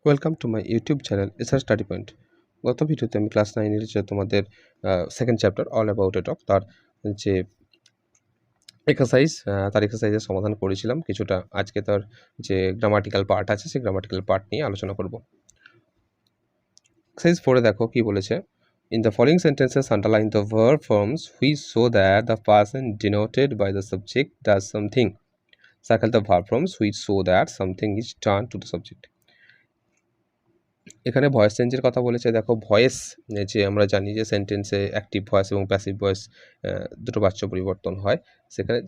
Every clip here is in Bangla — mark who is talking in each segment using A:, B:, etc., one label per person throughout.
A: Welcome to my YouTube channel SR study point. গত ভিডিওতে আমি ক্লাস 9-এর যে তোমাদের second chapter all about a talk তার যে এক্সারসাইজের সমাধান করেছিলাম কিছুটা। আজকে তার যে গ্রামাটিক্যাল পার্ট আছে সেই গ্রামাটিক্যাল পার্ট নিয়ে আলোচনা করব। এক্সারসাইজ 4-এ দেখো কি বলেছে, in the following sentences underline the verb forms which show that the person denoted by the subject does something. Circle the verb forms which show that something is turn to the subject. এখানে ভয়েস চেঞ্জের কথা বলেছে। দেখো ভয়েস যে আমরা জানি যে সেন্টেন্সে অ্যাক্টিভ ভয়েস এবং প্যাসিভ ভয়েস দুটো বাচ্য পরিবর্তন হয়,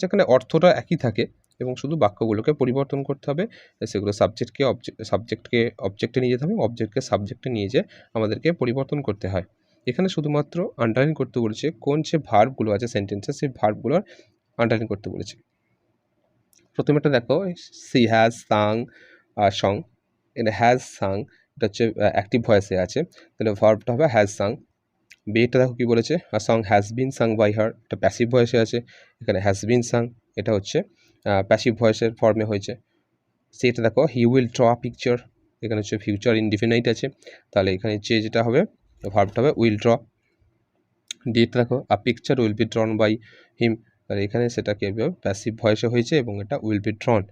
A: যেখানে অর্থটা একই থাকে এবং শুধু বাক্যগুলোকে পরিবর্তন করতে হবে। সেগুলো সাবজেক্টকে অবজেক্টে নিয়ে যেতে হবে, অবজেক্টকে সাবজেক্টে নিয়ে যেয়ে আমাদেরকে পরিবর্তন করতে হয়। এখানে শুধুমাত্র আন্ডারলাইন করতে বলেছে কোন যে ভার্বগুলো আছে সেন্টেন্সে সেই ভার্বগুলোর আন্ডারলাইন করতে বলেছে। প্রথমেটা দেখো, সি হ্যাজ সাং সং, এটা হ্যাজ সাং এটা হচ্ছে অ্যাক্টিভ ভয়েসে আছে, তাহলে ভার্বটা হবে হ্যাজ সাং। বিটা দেখো কি বলেছে, a song has been sung by her, এটা প্যাসিভ ভয়েসে আছে, এখানে হ্যাজ বিন সাং এটা হচ্ছে প্যাসিভ ভয়েসের ফর্মে হয়েছে। সেটা দেখো, হি উইল ড্র পিকচার, এখানে হচ্ছে ফিউচার ইনডিফিনাইট আছে, তাহলে এখানে যেটা হবে ভার্বটা হবে উইল ড্র। ডিটা দেখো, a picture will be drawn by him, তাহলে এখানে সেটা কি হবে প্যাসিভ ভয়েসে হয়েছে এবং এটা উইল বি ড্রন,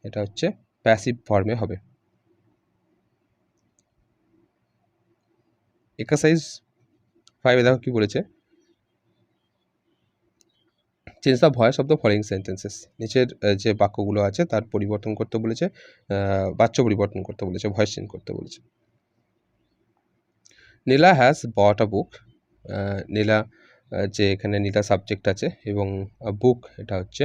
A: এটা হচ্ছে প্যাসিভ ফর্মে হবে। এক্সারসাইজ 5-এ দেখো কি বলেছে, change the voice of the following sentences. নিচের যে বাক্যগুলো আছে তার পরিবর্তন করতে বলেছে, বাচ্য পরিবর্তন করতে বলেছে, ভয়েস চেঞ্জ করতে বলেছে। নীলা হ্যাজ বট আ বুক, নীলা যে এখানে নীলা সাবজেক্ট আছে এবং বুক এটা হচ্ছে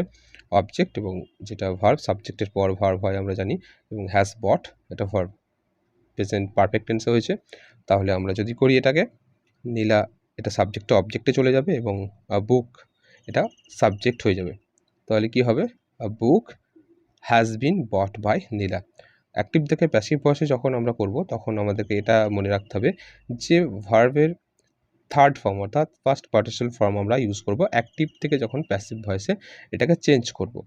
A: অবজেক্ট এবং যেটা ভার্ব, সাবজেক্টের পর ভার্ব হয় আমরা জানি, এবং হ্যাজ বট এটা ভার্ব, প্রেজেন্ট পারফেক্ট টেন্সে হয়েছে। তাহলে আমরা যদি করি এটাকে, নীলা এটা সাবজেক্টটা অবজেক্টে চলে যাবে এবং বুক এটা সাবজেক্ট হয়ে যাবে। তাহলে কি হবে, a book has been bought by Nila. Active থেকে প্যাসিভ ভয়েসে যখন আমরা করব তখন আমাদেরকে এটা মনে রাখতে হবে যে ভার্বের থার্ড ফর্ম অর্থাৎ ফার্স্ট পার্টিসিপাল ফর্ম আমরা ইউজ করব অ্যাক্টিভ থেকে যখন প্যাসিভ ভয়েসে এটাকে চেঞ্জ করব।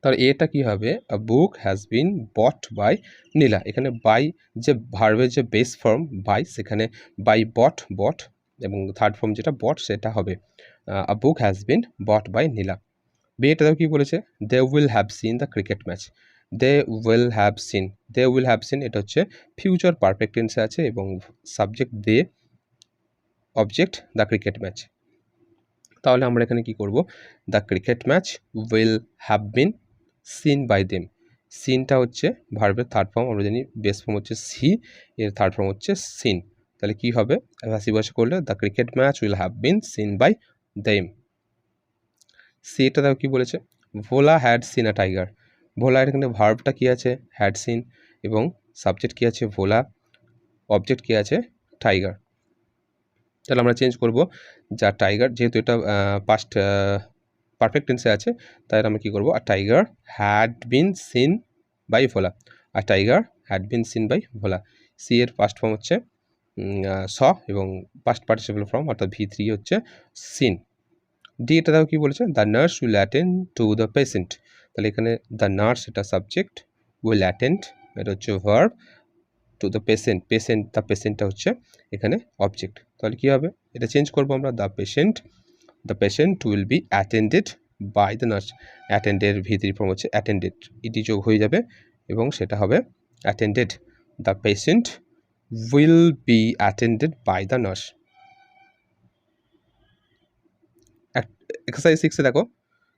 A: তাহলে এটা কি হবে, a book has been bought by নীলা। এখানে বাই যে ভার্বের যে বেস ফর্ম বাই, সেখানে বাই বট এবং থার্ড ফর্ম যেটা বট সেটা হবে a book has been bought by নীলা। বিয়েটাও কি বলেছে, they will have seen the cricket match, they will have seen, they will have seen এটা হচ্ছে ফিউচার পারফেক্ট টেন্সে আছে এবং subject they, object the cricket match. তাহলে আমরা এখানে কি করব, the cricket match will have been seen by them. সিনটা হচ্ছে ভার্বের থার্ড ফর্ম, আমরা জানি বেস ফর্ম হচ্ছে সি, এর থার্ড ফর্ম হচ্ছে সিন। তাহলে কি হবে, প্যাসিভ ভয়েসে করলে the cricket match will have been seen by them. C এটা দেখো কি বলেছে, Bhola had seen a tiger. Bhola এখানে ভার্বটা কি আছে হ্যাড সিন এবং সাবজেক্ট কি আছে ভোলা, অবজেক্ট কি আছে টাইগার। তাহলে আমরা চেঞ্জ করব যা টাইগার, যেহেতু এটা পাস্ট পারফেক্ট টেন্সে আছে, তাই আমরা কি করব, আর tiger had been seen by Bhola, আর tiger had been seen by Bhola. See এর ফার্স্ট ফর্ম হচ্ছে স এবং পাস্ট পার্টিসিপাল ফর্ম অর্থাৎ V3 হচ্ছে সিন। ডি এটা দেখো কি বলেছে, the nurse will attend to the patient. তাহলে এখানে দ্য নার্স এটা সাবজেক্ট, উইল অ্যাটেন্ড এটা হচ্ছে verb, to the patient, the পেশেন্টটা হচ্ছে এখানে অবজেক্ট। তাহলে কী হবে, এটা চেঞ্জ করবো আমরা, the patient will be attended by the nurse. অ্যাটেন্ডের V3 ফর্ম হচ্ছে অ্যাটেন্ডেড, ইটি যোগ হয়ে যাবে এবং সেটা হবে attended. The patient will be attended by the nurse. Exercise 6-এ দেখো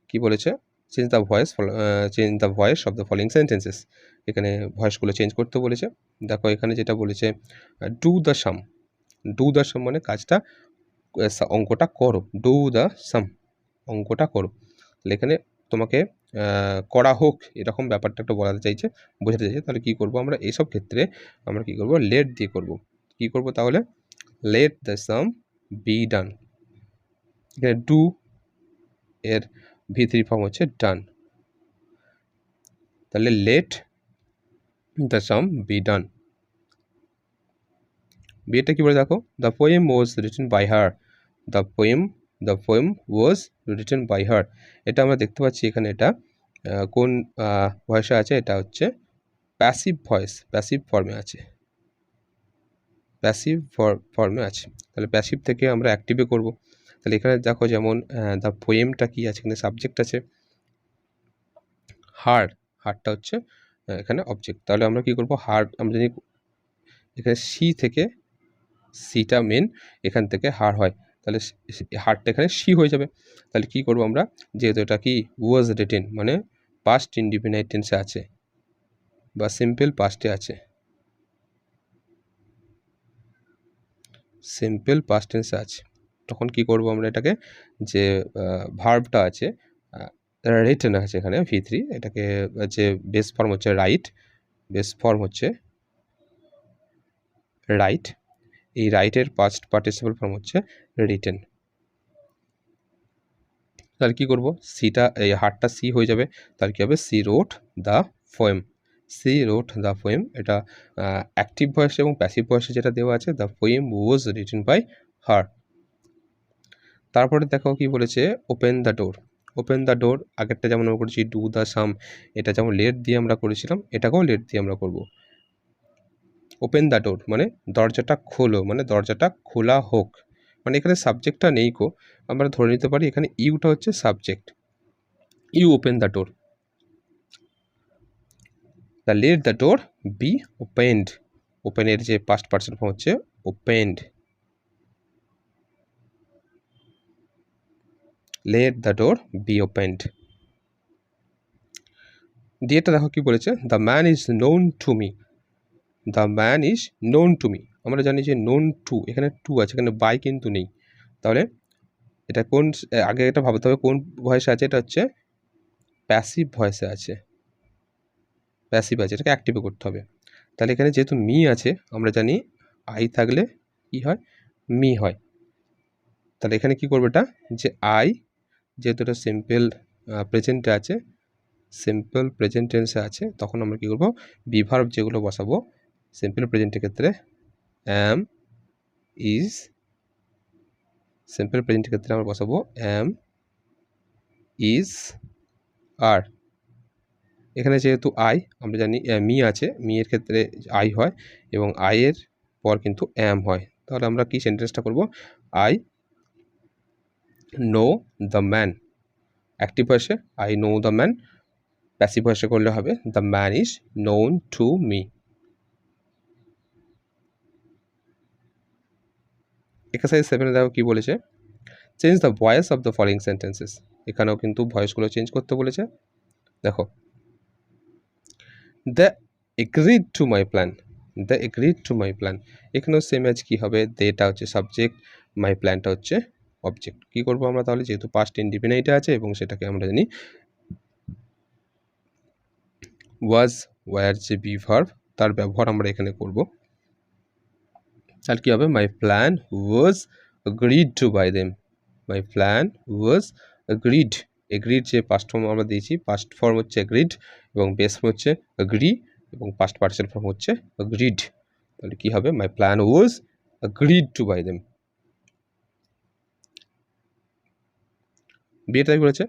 A: কি বলেছে, change the voice of the following sentences. এখানে ভয়েসগুলো চেঞ্জ করতে বলেছে। দেখো এখানে যেটা বলেছে, do the sum, do the sum মানে কাজটা অঙ্কটা করো, ডু দ্য সাম অঙ্কটা করো। তাহলে এখানে তোমাকে করা হোক এরকম ব্যাপারটা একটা বোঝাতে চাইছে। তাহলে কী করবো আমরা এইসব ক্ষেত্রে, আমরা কী করবো, লেট দিয়ে করবো। কী করবো তাহলে, let the sum be done. এখানে ডু এর V3 ফর্ম হচ্ছে ডান, তাহলে let the sum be done. বিয়েটা কী বলে দেখো, the poem was written by her, the poem was written by her. এটা আমরা দেখতে পাচ্ছি এখানে এটা কোন ভয়েসে আছে, এটা হচ্ছে প্যাসিভ ভয়েস প্যাসিভ ফর্মে আছে, প্যাসিভ ফর্মে আছে। তাহলে প্যাসিভ থেকে আমরা অ্যাক্টিভে করব। তাহলে এখানে দেখো যেমন দ্য পোয়েমটা কি আছে, এখানে সাবজেক্ট আছে হার্ট, হার্টটা হচ্ছে এখানে অবজেক্ট। তাহলে আমরা কি করব, হার্ট আমরা জানি এখানে সি থেকে, সিটা মেন, এখান থেকে হার হয়, তাহলে হারটা এখানে সি হয়ে যাবে। তাহলে কি করব আমরা, যেহেতু এটা কি ওয়াজ রিটেন মানে পাস্ট ইনডিফিনাইট টেন্সে আছে বা সিম্পল পাস্টে আছে, সিম্পল পাস্ট টেন্সে আছে, তখন কি করব আমরা এটাকে, যে ভার্বটা আছে রিটেন আছে এখানে V3, এটাকে যে বেস ফর্ম হচ্ছে রাইট, বেস ফর্ম হচ্ছে রাইট, এই রাইটের পাস্ট পার্টিসিপল ফর্ম হচ্ছে রিটেন। তাহলে কী করবো, সিটা এই হারটা সি হয়ে যাবে, তাহলে কী হবে, she wrote the poem, she wrote the poem. এটা অ্যাক্টিভ ভয়েস এবং প্যাসিভ ভয়েসে যেটা দেওয়া আছে, the poem was written by her. তারপরে দেখো কি বলেছে, open the door, open the door আগেরটা যেমন আমরা করেছি ডু দ্য সাম, এটা যেমন লেট দিয়ে আমরা করেছিলাম, এটাকেও লেট দিয়ে আমরা করব। ওপেন দ্য ডোর মানে দরজাটা খোলো, মানে দরজাটা খোলা হোক, মানে এখানে সাবজেক্টটা নেই কো, আমরা ধরে নিতে পারি এখানে ইউটা হচ্ছে subject, you open the door. The let the door be opened, ওপেনের যে পাস্ট পার্সন ফর্ম হচ্ছে opened, let the door be opened. ডিএটা দেখো কি বলেছে, the man is known to me, the man is known to me, আমরা জানি যে নোন টু, এখানে টু আছে, এখানে বাই কিন্তু নেই, তাহলে এটা কোন, আগে এটা ভাবতে হবে কোন ভয়েসে আছে, এটা হচ্ছে প্যাসিভ ভয়েসে আছে, প্যাসিভ আছে, এটাকে অ্যাক্টিভে করতে হবে। তাহলে এখানে যেহেতু মি আছে, আমরা জানি আই থাকলে কি হয়, মি হয়, তাহলে এখানে কি করবে এটা, যে আই, যেহেতু এটা সিম্পল প্রেজেন্টে আছে, সিম্পল প্রেজেন্ট টেন্সে আছে, তখন আমরা কি করব, বিভার্ব যেগুলো বসাবো সিম্পল প্রেজেন্টের ক্ষেত্রে অ্যাম, ইজ, সিম্পল প্রেজেন্টের ক্ষেত্রে আমরা বসাবো অ্যাম, ইজ, আর। এখানে যেহেতু আই, আমরা জানি মি আছে, মি এর ক্ষেত্রে আই হয় এবং আই এর পর কিন্তু অ্যাম হয়, তাহলে আমরা কি সেন্টেন্সটা করব, I know the man, active ভয়েসে I know the man, passive ভয়েসে করলে হবে the man is known to me. Exercise 7 দেখো কি বলেছে, change the voice of the following sentences, এখানেও কিন্তু ভয়েসগুলো চেঞ্জ করতে বলেছে। দেখো, the agreed to my plan, the agreed to my plan, এখানেও সেম আজ কী হবে, দেটা হচ্ছে সাবজেক্ট, মাই প্ল্যানটা হচ্ছে অবজেক্ট। কী করবো আমরা তাহলে, যেহেতু পাস্ট ইনডিফিনাইটে আছে এবং সেটাকে আমরা জানি ওয়াজ, ওয়ার যে বি ভার্ব, তার ব্যবহার আমরা এখানে করব। তাহলে কী হবে, my plan was agreed to by them, my plan was agreed, agreed যে পাস্ট ফর্ম আমরা দিয়েছি, পাস্ট ফর্ম হচ্ছে এগ্রিড এবং বেস ফর্ম হচ্ছে এগ্রি এবং পাস্ট পার্টিসিপাল ফর্ম হচ্ছে এগ্রিড, তাহলে কী হবে, my plan was agreed to by them. বিয়েটা বলেছে,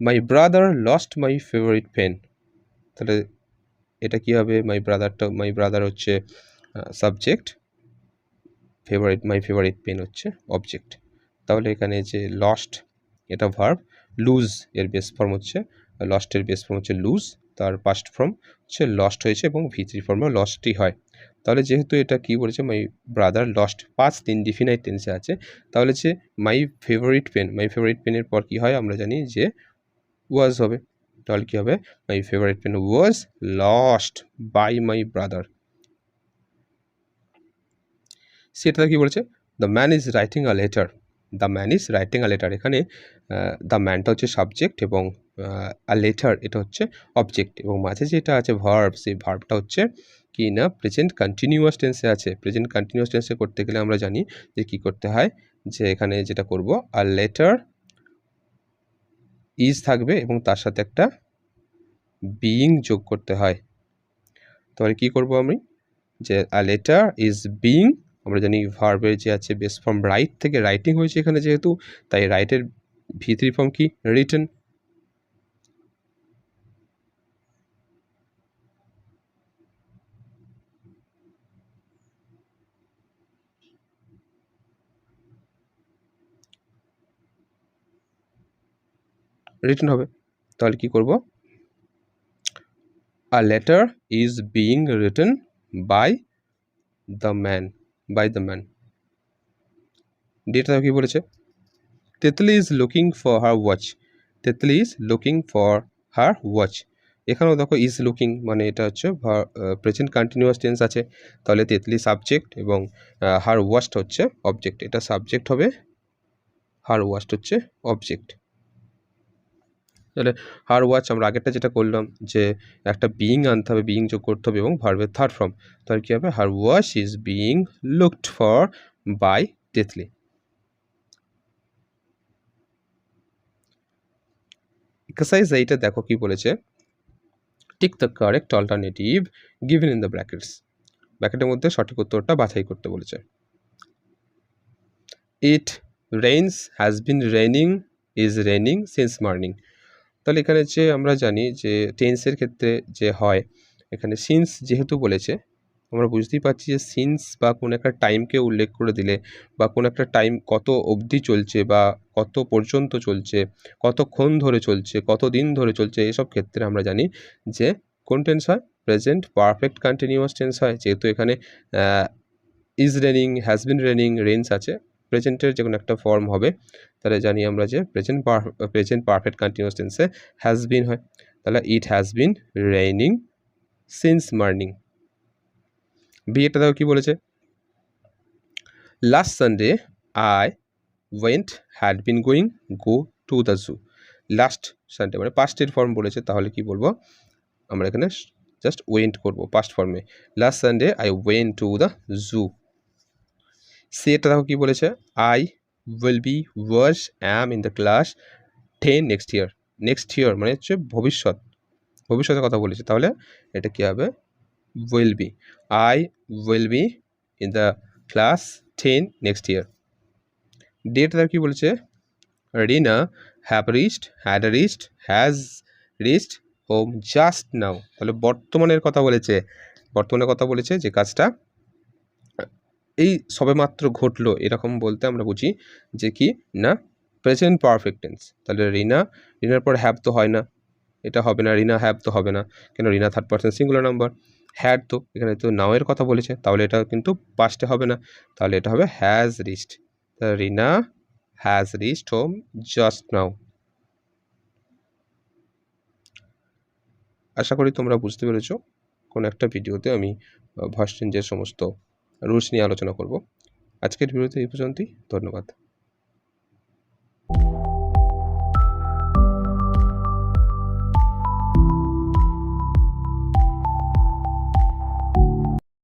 A: my brother lost my favourite pen, তাহলে এটা কী হবে, মাই ব্রাদারটা, মাই ব্রাদার হচ্ছে subject, favourite, my favourite pen হচ্ছে অবজেক্ট। তাহলে এখানে যে লস্ট, এটা ভার্ব, লুজ এর বেস ফর্ম হচ্ছে, লস্টের বেস ফর্ম হচ্ছে লুজ, তার পাস্ট ফর্ম হচ্ছে লস্ট হয়েছে এবং V3 ফর্মও লস্টই হয়। তাহলে যেহেতু এটা কি বলেছে, my brother lost, past indefinite টেন্সে আছে, তাহলে যে my favourite pen, my favourite পেনের পর কি হয়, আমরা জানি যে ওয়াজ হবে, তাহলে কী হবে, my favourite pen was lost by my brother. সেটা কি বলেছে, the man is writing a letter, the man is writing a letter, এখানে দ্য ম্যানটা হচ্ছে সাবজেক্ট এবং আ লেটার এটা হচ্ছে অবজেক্ট, এবং মাঝে যেটা আছে ভার্ব, সেই ভার্বটা হচ্ছে কি না, প্রেজেন্ট কন্টিনিউয়াস টেন্সে আছে। প্রেজেন্ট কন্টিনিউয়াস টেন্সে করতে গেলে আমরা জানি যে কী করতে হয়, যে এখানে যেটা করব, আ লেটার ইজ থাকবে এবং তার সাথে একটা বিইং যোগ করতে হয়। তাহলে কী করব আমি, যে আ লেটার ইজ বিইং, আমরা জানি ভার্বের যে আছে বেস ফর্ম রাইট থেকে রাইটিং হয়েছে এখানে যেহেতু, তাই রাইটের V3 ফর্ম কি, রিটেন। রিটেন হবে। তাহলে কি করব, a letter is being written by the man, by the man. ডিটা কি বলেছে, Tetli is looking for her watch, Tetli is looking for her watch. এখানেও দেখো ইজ লুকিং মানে এটা হচ্ছে প্রেজেন্ট কন্টিনিউয়াস টেন্স আছে, তাহলে তেতলি সাবজেক্ট এবং হার ওয়াচটা হচ্ছে অবজেক্ট। এটা সাবজেক্ট হবে, হার ওয়াচড হচ্ছে অবজেক্ট। তাহলে হার ওয়াচ আমরা আগেরটা যেটা করলাম যে একটা বিইং আনতে হবে, বিইং যোগ করতে হবে এবং ভার্বের থার্ড ফর্ম। তাহলে কী হবে, her watch is being looked for by Tetli. Exercise এইটা দেখো কি বলেছে, tick the correct alternative given in the brackets. ব্র্যাকেটের মধ্যে সঠিক উত্তরটা বাছাই করতে বলেছে। It rains, has been raining, is raining since morning. তাহলে এখানে যে আমরা জানি যে টেন্সের ক্ষেত্রে যে হয়, এখানে সিন্স যেহেতু বলেছে, আমরা বুঝতেই পারছি যে সিন্স বা কোনো একটা টাইমকে উল্লেখ করে দিলে বা কোনো একটা টাইম কত অবধি চলছে বা কত পর্যন্ত চলছে, কতক্ষণ ধরে চলছে, কত দিন ধরে চলছে, এসব ক্ষেত্রে আমরা জানি যে কোন টেন্স হয়, প্রেজেন্ট পারফেক্ট কন্টিনিউয়াস টেন্স হয়। যেহেতু এখানে is raining, has been raining, Reigns আছে, প্রেজেন্টের যে কোনো একটা ফর্ম হবে। তাহলে জানি আমরা যে প্রেজেন্ট পারফেক্ট কন্টিনিউয়াস টেন্সে হ্যাজ বিন হয়। তাহলে it has been raining since morning. B এটা দেখো কী বলেছে, last Sunday I went, had been going, go to the zoo. Last Sunday মানে পাস্টের ফর্ম বলেছে, তাহলে কি বলবো, আমরা এখানে জাস্ট ওয়েন্ট করবো পাস্ট ফর্মে। Last Sunday I went to the zoo. C এটা দেখো কী বলেছে, I will be, was, am in the class 10 next year. Next year মানে হচ্ছে ভবিষ্যৎ, ভবিষ্যতের কথা বলেছে, তাহলে এটা কী হবে, will be. I will be in the class 10 next year. ডেট তার কী বলেছে, Rina have reached, had reached, has reached home just now. তাহলে বর্তমানের কথা বলেছে, বর্তমানের কথা বলেছে যে কাজটা এই সবেমাত্র ঘটলো, এরকম বলতে আমরা বুঝি যে কি না প্রেজেন্ট পারফেক্ট টেন্স। তাহলে রিনা, রিনার পর হ্যাভ তো হয় না, এটা হবে না, রিনা হ্যাভ তো হবে না, কেন Rina third person singular number. Had তো এখানে তো নাওয়ের কথা বলেছে, তাহলে এটা কিন্তু পাস্টে হবে না, তাহলে এটা হবে হ্যাজ রিচড। তাহলে Rina has reached home just now. আশা করি তোমরা বুঝতে পেরেছো। কোনো একটা ভিডিওতে আমি ভয়েস চেঞ্জের সমস্ত রুলস নিয়ে আলোচনা করব। আজকের ভিডিওতে এই পর্যন্তই, ধন্যবাদ।